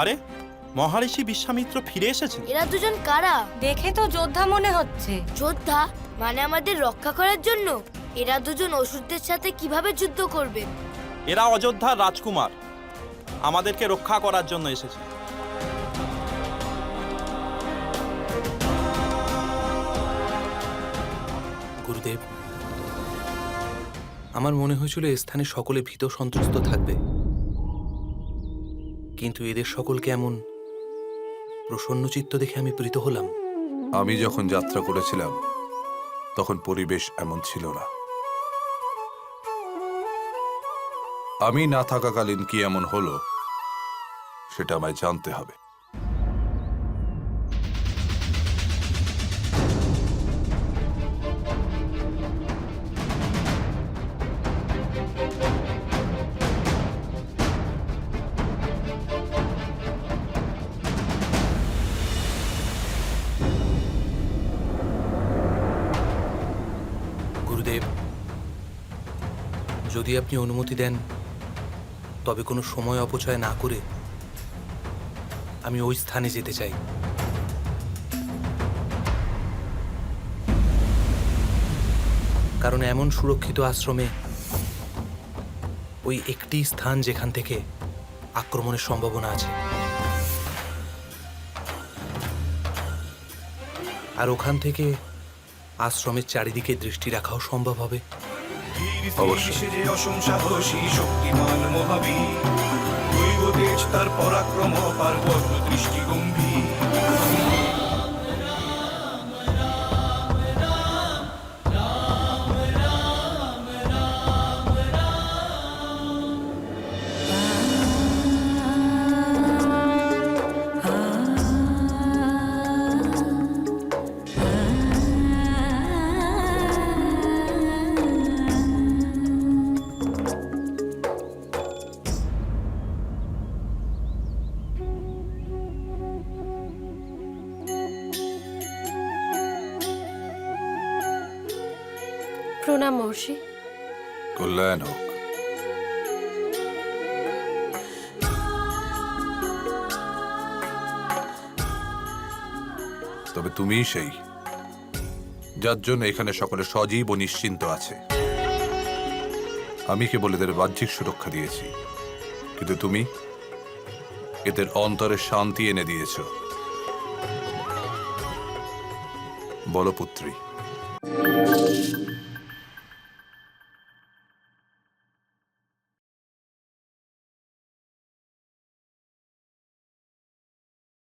আরে, মহারিষি বিশ্বামিত্র ফিরে এসেছেন। এরা দুজন কারা? দেখে তো যোদ্ধা মনে হচ্ছে। যোদ্ধা? মানে আমাদের রক্ষা করার জন্য? এরা দুজন অসুরদের সাথে কিভাবে যুদ্ধ করবে? এরা অযোধ্যার রাজকুমার, আমাদেরকে রক্ষা করার জন্য এসেছে। গুরুদেব, আমার মনে হয়েছিল এ স্থানে সকলে ভীত সন্ত্রস্ত থাকবে, কিন্তু এদের সকলকে এমন প্রসন্ন চিত্ত দেখে আমি প্রীত হলাম। আমি যখন যাত্রা করেছিলাম তখন পরিবেশ এমন ছিল না। আমি না থাকাকালীন কি এমন হলো সেটা আমায় জানতে হবে। গুরুদেব, যদি আপনি অনুমতি দেন তবে কোনো সময় অপচয় না করে আমি ওই স্থানে যেতে চাই। কারণ এমন সুরক্ষিত আশ্রমে ওই একটি স্থান যেখান থেকে আক্রমণের সম্ভাবনা আছে, আর ওখান থেকে আশ্রমের চারিদিকে দৃষ্টি রাখাও সম্ভব হবে। অবশ্যই। অসম সাহসী শক্তিমান মহাবীর, দৈব তেজ তার পরাক্রম পার্বত্য দৃষ্টি গম্ভীর। প্রণাম মহর্ষি। কল্যাণ হোক। তবে তুমিই সেই যার জন্য এখানে সকলে সজীব ও নিশ্চিন্ত আছে। আমি কেবল এদের বাহ্যিক সুরক্ষা দিয়েছি, কিন্তু তুমি এদের অন্তরে শান্তি এনে দিয়েছ। বলো পুত্রী,